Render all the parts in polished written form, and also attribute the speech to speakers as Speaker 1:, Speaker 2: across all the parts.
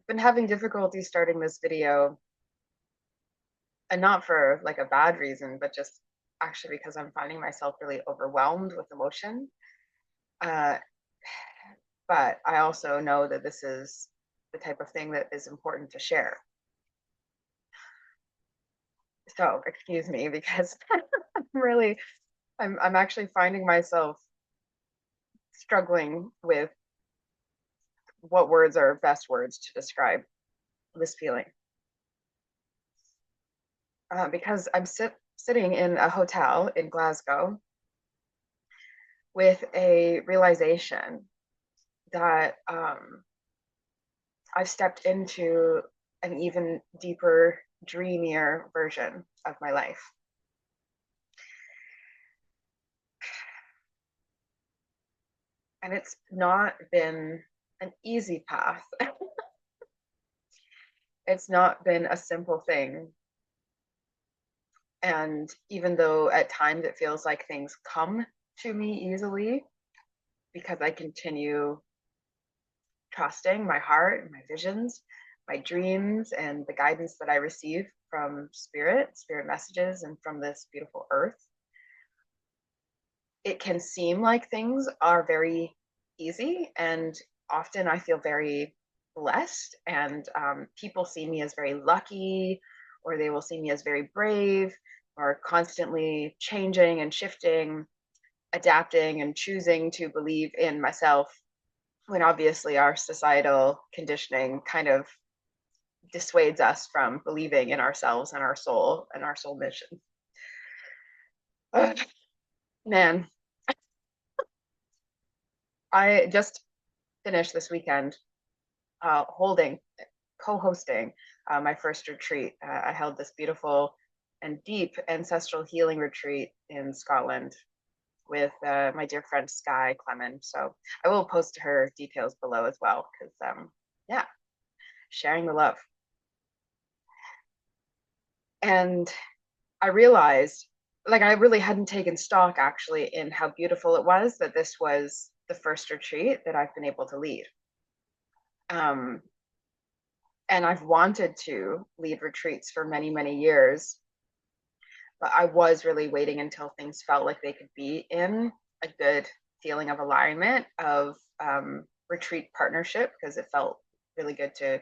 Speaker 1: been having difficulty starting this video, and not for like a bad reason, but just actually because I'm finding myself really overwhelmed with emotion. Uh, but I also know that this is the type of thing that is important to share. So excuse me, because I'm really, I'm actually finding myself struggling with what words are best words to describe this feeling. Because I'm sitting in a hotel in Glasgow with a realization that I've stepped into an even deeper, dreamier version of my life. And it's not been an easy path. It's not been a simple thing. And even though at times it feels like things come to me easily because I continue trusting my heart and my visions, my dreams, and the guidance that I receive from spirit messages, and from this beautiful earth, it can seem like things are very easy. And often I feel very blessed, and people see me as very lucky, or they will see me as very brave, or constantly changing and shifting, adapting, and choosing to believe in myself, when obviously our societal conditioning kind of dissuades us from believing in ourselves and our soul mission. Man, I just finished this weekend holding, co-hosting my first retreat. I held this beautiful and deep ancestral healing retreat in Scotland with my dear friend Skye Clement. So I will post her details below as well, because yeah, sharing the love. And I realized, like, I really hadn't taken stock actually in how beautiful it was that this was the first retreat that I've been able to lead. Um, and I've wanted to lead retreats for many, many years, but I was really waiting until things felt like they could be in a good feeling of alignment, of retreat partnership, because it felt really good to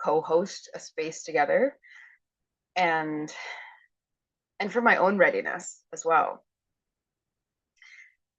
Speaker 1: co-host a space together, and for my own readiness as well.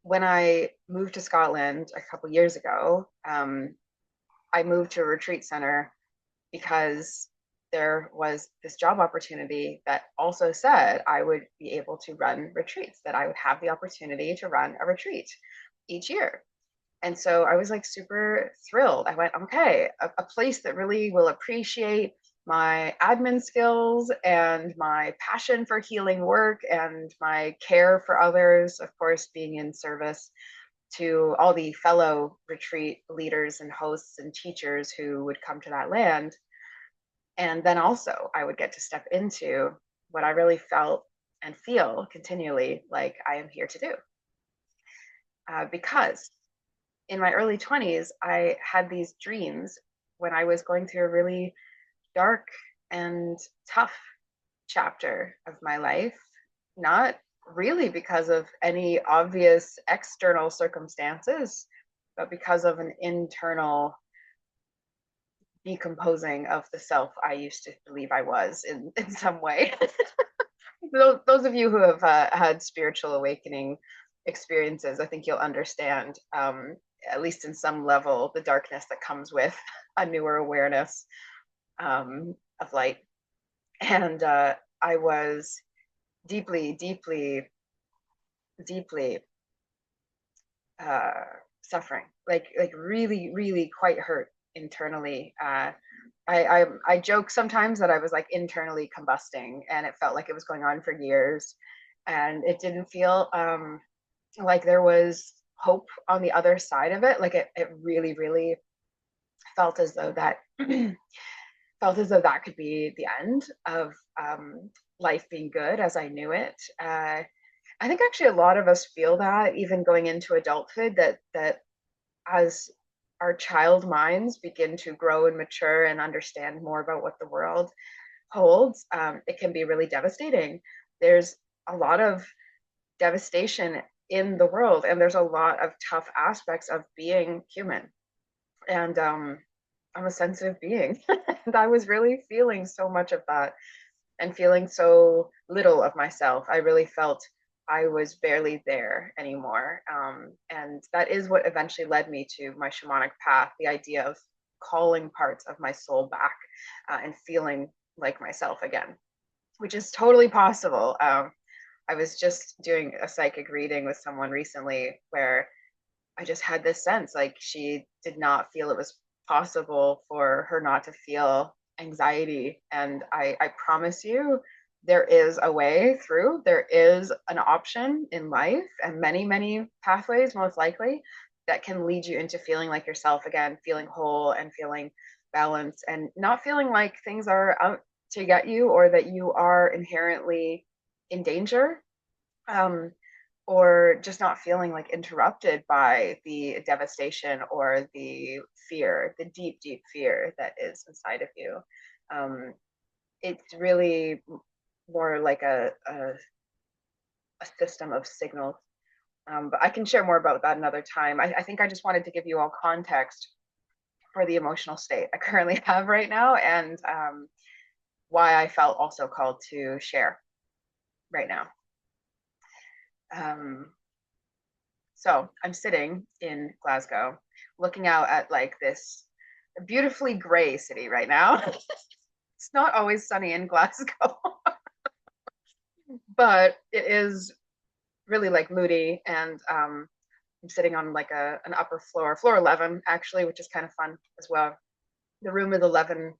Speaker 1: When I moved to Scotland a couple years ago, I moved to a retreat center because there was this job opportunity that also said I would be able to run retreats, that I would have the opportunity to run a retreat each year. And so I was like super thrilled. I went, okay, a place that really will appreciate my admin skills and my passion for healing work and my care for others, of course, being in service to all the fellow retreat leaders and hosts and teachers who would come to that land. And then also, I would get to step into what I really felt and feel continually like I am here to do. Because in my early 20s, I had these dreams when I was going through a really dark and tough chapter of my life, not really because of any obvious external circumstances, but because of an internal decomposing of the self I used to believe I was in some way. Those of you who have had spiritual awakening experiences, I think you'll understand, at least in some level, the darkness that comes with a newer awareness of light. And I was deeply, deeply, deeply uh, suffering, like really, really quite hurt internally. I joke sometimes that I was like internally combusting, and it felt like it was going on for years, and it didn't feel like there was hope on the other side of it. Like it really, really felt as though that felt as though that could be the end of life being good as I knew it. I think actually a lot of us feel that even going into adulthood, that as our child minds begin to grow and mature and understand more about what the world holds, it can be really devastating. There's a lot of devastation in the world, and there's a lot of tough aspects of being human. And I'm a sensitive being, and I was really feeling so much of that and feeling so little of myself. I really felt I was barely there anymore. And that is what eventually led me to my shamanic path, the idea of calling parts of my soul back and feeling like myself again, which is totally possible. I was just doing a psychic reading with someone recently where I just had this sense like she did not feel it was possible for her not to feel anxiety. And I promise you, there is a way through. There is an option in life and many, many pathways, most likely, that can lead you into feeling like yourself again, feeling whole and feeling balanced and not feeling like things are out to get you or that you are inherently in danger. Um, or just not feeling like interrupted by the devastation or the fear, the deep, deep fear that is inside of you. Um, it's really more like a system of signals. But I can share more about that another time. I think I just wanted to give you all context for the emotional state I currently have right now and why I felt also called to share right now. Um, So I'm sitting in Glasgow, looking out at like this beautifully gray city right now. It's not always sunny in Glasgow, but it is really like moody. And I'm sitting on like an upper floor, floor 11 actually, which is kind of fun as well. The room is 11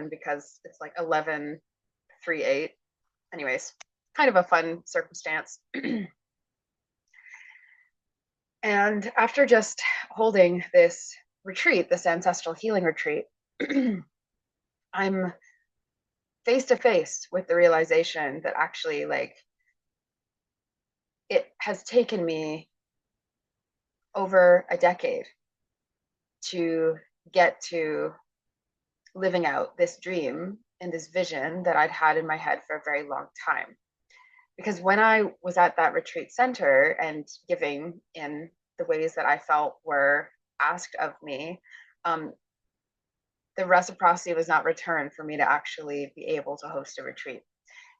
Speaker 1: because it's like 1138. Anyways, kind of a fun circumstance. And after just holding this retreat, this ancestral healing retreat, I'm face to face with the realization that actually, like, it has taken me over a decade to get to living out this dream and this vision that I'd had in my head for a very long time. Because when I was at that retreat center and giving in the ways that I felt were asked of me, the reciprocity was not returned for me to actually be able to host a retreat.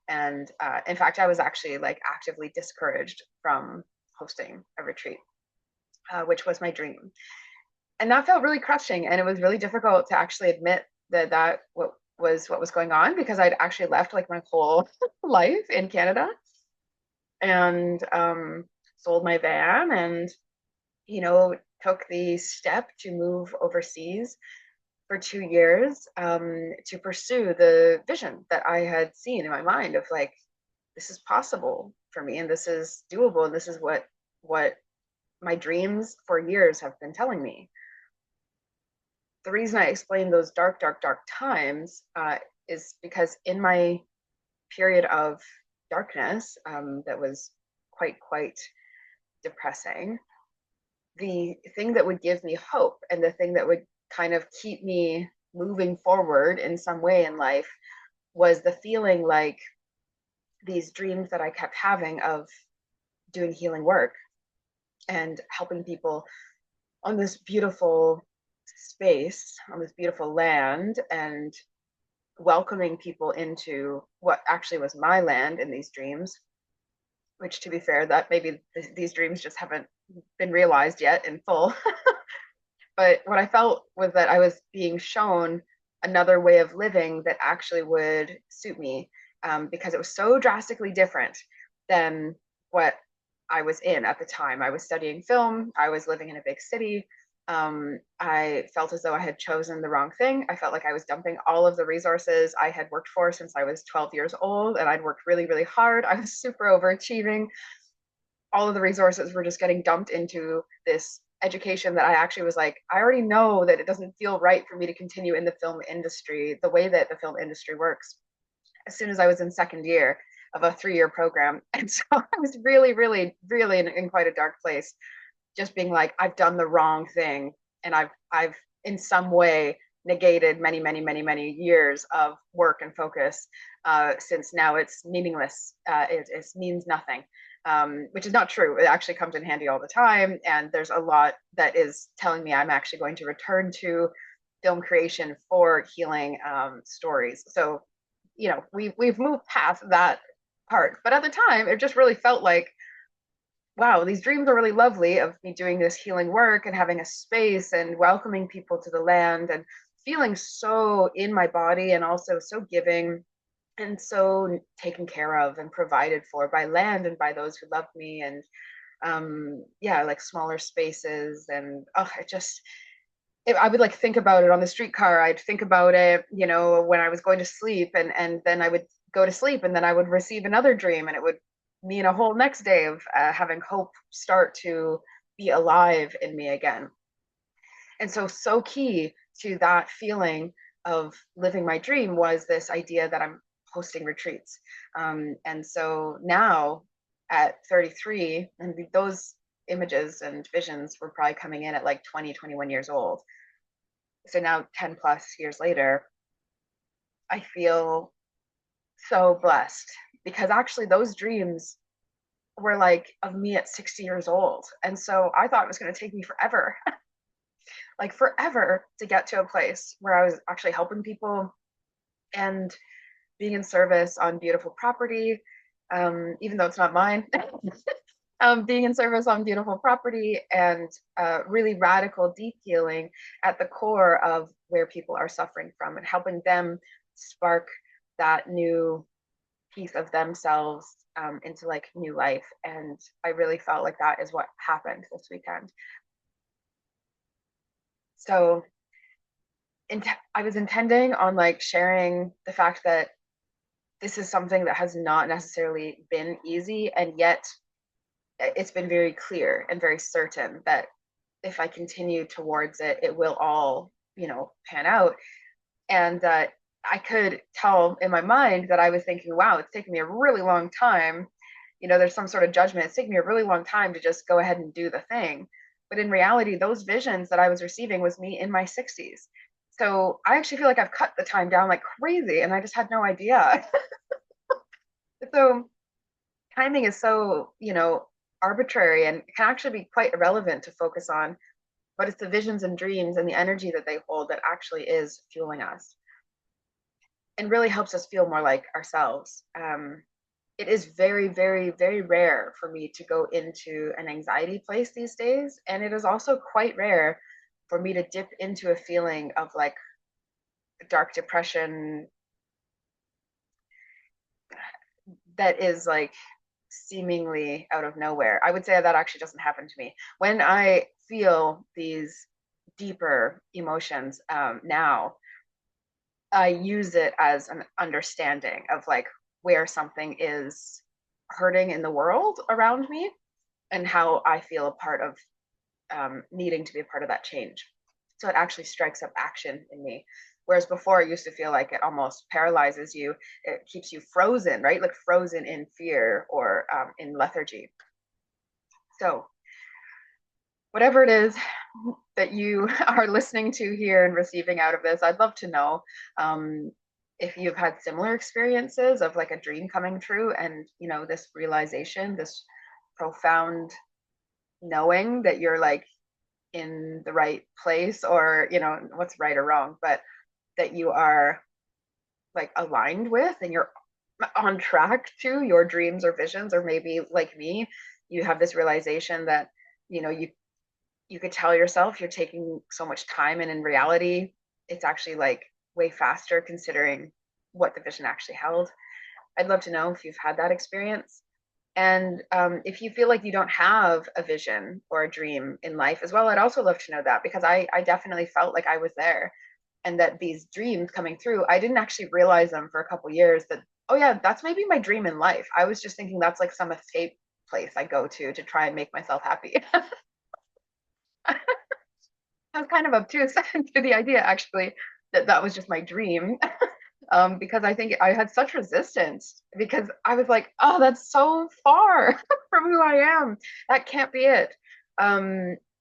Speaker 1: And in fact, I was actually like actively discouraged from hosting a retreat, which was my dream. And that felt really crushing. And it was really difficult to actually admit that what was going on because I'd actually left like my whole life in Canada and sold my van and, took the step to move overseas for 2 years to pursue the vision that I had seen in my mind of like, this is possible for me and this is doable and this is what my dreams for years have been telling me. The reason I explain those dark, dark, dark times is because in my period of darkness that was quite depressing, the thing that would give me hope and the thing that would kind of keep me moving forward in some way in life was the feeling like these dreams that I kept having of doing healing work and helping people on this beautiful space, on this beautiful land, and welcoming people into what actually was my land in these dreams, which to be fair, that maybe these dreams just haven't been realized yet in full. But what I felt was that I was being shown another way of living that actually would suit me because it was so drastically different than what I was in at the time. I was studying film, I was living in a big city. I felt as though I had chosen the wrong thing. I felt like I was dumping all of the resources I had worked for since I was 12 years old, and I'd worked really, really hard. I was super overachieving. All of the resources were just getting dumped into this education that I actually was like, I already know that it doesn't feel right for me to continue in the film industry the way that the film industry works. As soon as I was in second year of a 3-year program. And so I was really, really, really in quite a dark place, just being like, I've done the wrong thing. And I've in some way negated many, many, many, many years of work and focus, since now it's meaningless. It means nothing, which is not true. It actually comes in handy all the time. And there's a lot that is telling me I'm actually going to return to film creation for healing stories. So, we've moved past that part. But at the time, it just really felt like, wow, these dreams are really lovely of me doing this healing work and having a space and welcoming people to the land and feeling so in my body and also so giving and so taken care of and provided for by land and by those who love me. And yeah, like smaller spaces. And oh, it just, I would like think about it on the streetcar. I'd think about it, when I was going to sleep, and then I would go to sleep, and then I would receive another dream, and it would mean a whole next day of having hope start to be alive in me again. And so key to that feeling of living my dream was this idea that I'm hosting retreats. And so now at 33, and those images and visions were probably coming in at like 20, 21 years old. So now 10 plus years later, I feel so blessed because actually those dreams were like of me at 60 years old. And so I thought it was going to take me forever, like forever to get to a place where I was actually helping people and being in service on beautiful property, even though it's not mine. Being in service on beautiful property and really radical deep healing at the core of where people are suffering from and helping them spark that new piece of themselves into like new life. And I really felt like that is what happened this weekend. So I was intending on like sharing the fact that this is something that has not necessarily been easy, and yet it's been very clear and very certain that if I continue towards it, it will all, pan out. And I could tell in my mind that I was thinking, wow, it's taken me a really long time. There's some sort of judgment. It's taken me a really long time to just go ahead and do the thing. But in reality, those visions that I was receiving was me in my 60s. So I actually feel like I've cut the time down like crazy, and I just had no idea. So timing is so, arbitrary and can actually be quite irrelevant to focus on, but it's the visions and dreams and the energy that they hold that actually is fueling us and really helps us feel more like ourselves. It is very, very, very rare for me to go into an anxiety place these days. And it is also quite rare for me to dip into a feeling of like dark depression that is like seemingly out of nowhere. I would say that actually doesn't happen to me. When I feel these deeper emotions now, I use it as an understanding of like where something is hurting in the world around me and how I feel a part of needing to be a part of that change. So it actually strikes up action in me. Whereas before, I used to feel like it almost paralyzes you. It keeps you frozen, right? Like frozen in fear or in lethargy. So, whatever it is that you are listening to here and receiving out of this, I'd love to know if you've had similar experiences of like a dream coming true and, this realization, this profound knowing that you're like in the right place, or, what's right or wrong, but that you are like aligned with and you're on track to your dreams or visions. Or maybe like me, you have this realization that you could tell yourself you're taking so much time, and in reality it's actually like way faster considering what the vision actually held. I'd love to know if you've had that experience. And if you feel like you don't have a vision or a dream in life as well, I'd also love to know that, because I definitely felt like I was there, and that these dreams coming through, I didn't actually realize them for a couple years that, oh yeah, that's maybe my dream in life. I was just thinking that's like some escape place I go to try and make myself happy. I was kind of obtuse to the idea actually that that was just my dream. Because I think I had such resistance because I was like, oh, that's so far from who I am. That can't be it.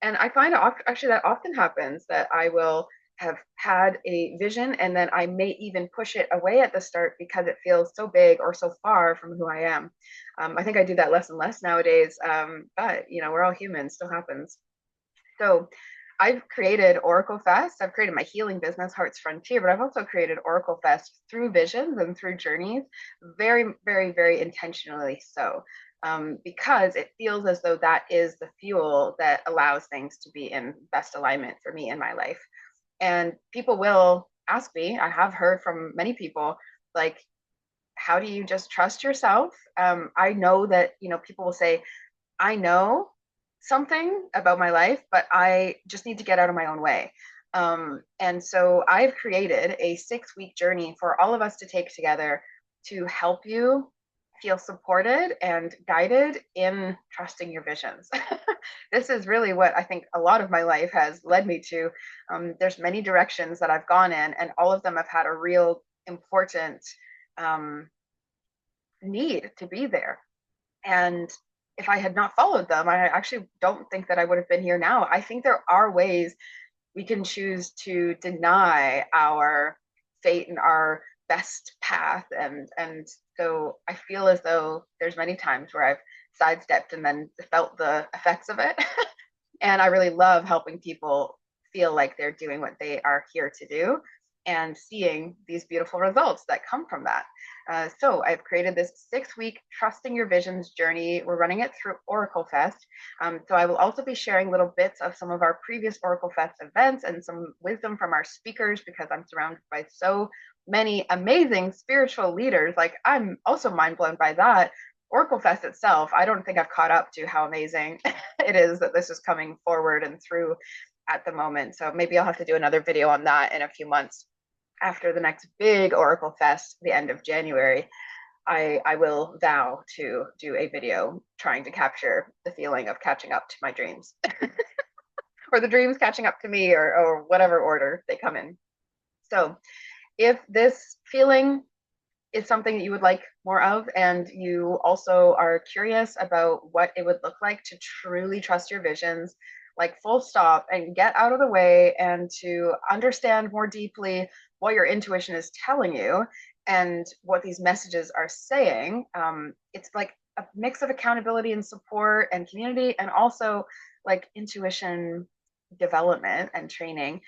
Speaker 1: And I find actually that often happens, that I will have had a vision and then I may even push it away at the start because it feels so big or so far from who I am. I think I do that less and less nowadays, but we're all humans, still happens. So I've created Oracle Fest. I've created my healing business, Heart's Frontier, but I've also created Oracle Fest through visions and through journeys, very, very, very intentionally so, because it feels as though that is the fuel that allows things to be in best alignment for me in my life. And people will ask me, I have heard from many people, like, how do you just trust yourself? I know that, people will say, I know something about my life, but I just need to get out of my own way. And so I've created a 6-week journey for all of us to take together to help you feel supported and guided in trusting your visions. This is really what I think a lot of my life has led me to. There's many directions that I've gone in, and all of them have had a real important um, need to be there. And if I had not followed them, I actually don't think that I would have been here now. I think there are ways we can choose to deny our fate and our best path. And so I feel as though there's many times where I've sidestepped and then felt the effects of it. And I really love helping people feel like they're doing what they are here to do and seeing these beautiful results that come from that. So I've created this 6-week Trusting Your Visions journey. We're running it through Oracle Fest. So I will also be sharing little bits of some of our previous Oracle Fest events and some wisdom from our speakers, because I'm surrounded by so many amazing spiritual leaders. Like, I'm also mind blown by that. Oracle Fest itself, I don't think I've caught up to how amazing it is that this is coming forward and through at the moment. So maybe I'll have to do another video on that in a few months after the next big Oracle Fest, the end of January. I will vow to do a video trying to capture the feeling of catching up to my dreams, or the dreams catching up to me, or whatever order they come in. So if this feeling is something that you would like more of, and you also are curious about what it would look like to truly trust your visions, like full stop, and get out of the way, and to understand more deeply what your intuition is telling you and what these messages are saying, it's like a mix of accountability and support and community, and also like intuition development and training.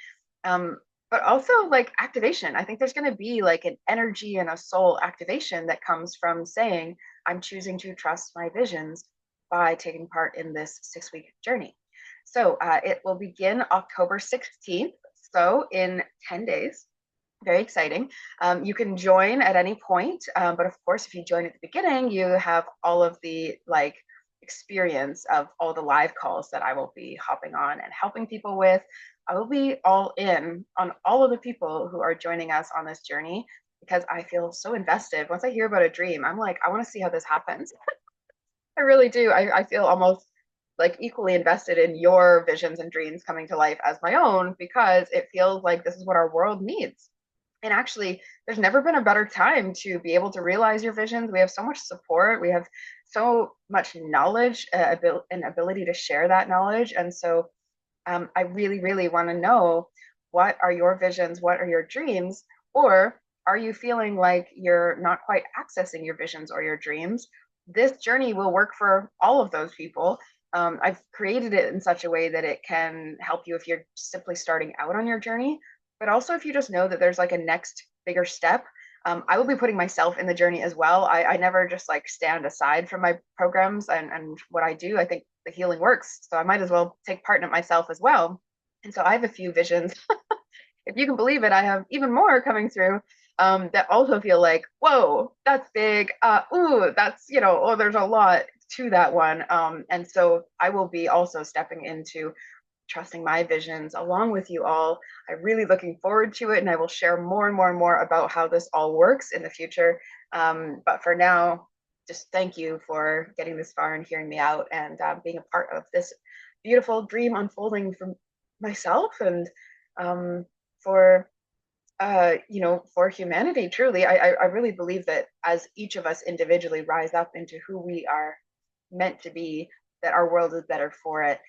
Speaker 1: But also like activation. I think there's going to be like an energy and a soul activation that comes from saying, I'm choosing to trust my visions by taking part in this 6-week journey. So it will begin October 16th. So in 10 days. Very exciting. You can join at any point, but of course, if you join at the beginning, you have all of the like experience of all the live calls that I will be hopping on and helping people with. I will be all in on all of the people who are joining us on this journey, because I feel so invested. Once I hear about a dream, I'm like, I want to see how this happens. I really do. I feel almost like equally invested in your visions and dreams coming to life as my own, because it feels like this is what our world needs. And actually, there's never been a better time to be able to realize your visions. We have so much support. We have so much knowledge, and ability to share that knowledge. And so I really, really want to know, what are your visions? What are your dreams? Or are you feeling like you're not quite accessing your visions or your dreams? This journey will work for all of those people. I've created it in such a way that it can help you if you're simply starting out on your journey, but also if you just know that there's like a next bigger step. I will be putting myself in the journey as well. I never just like stand aside from my programs and what I do. I think the healing works, so I might as well take part in it myself as well. And so I have a few visions. If you can believe it, I have even more coming through, that also feel like, whoa, that's big. Ooh, that's, oh, there's a lot to that one. And so I will be also stepping into trusting my visions along with you all. I'm really looking forward to it, and I will share more and more and more about how this all works in the future. But for now, just thank you for getting this far and hearing me out, and being a part of this beautiful dream unfolding for myself, and for for humanity. Truly, I really believe that as each of us individually rise up into who we are meant to be, that our world is better for it,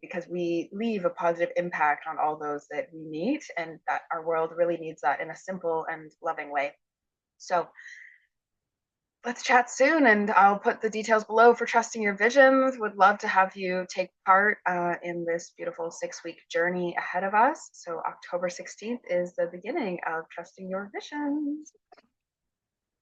Speaker 1: because we leave a positive impact on all those that we meet, and that our world really needs that in a simple and loving way. So let's chat soon, and I'll put the details below for trusting your visions. Would love to have you take part in this beautiful 6-week journey ahead of us. So October 16th is the beginning of trusting your visions.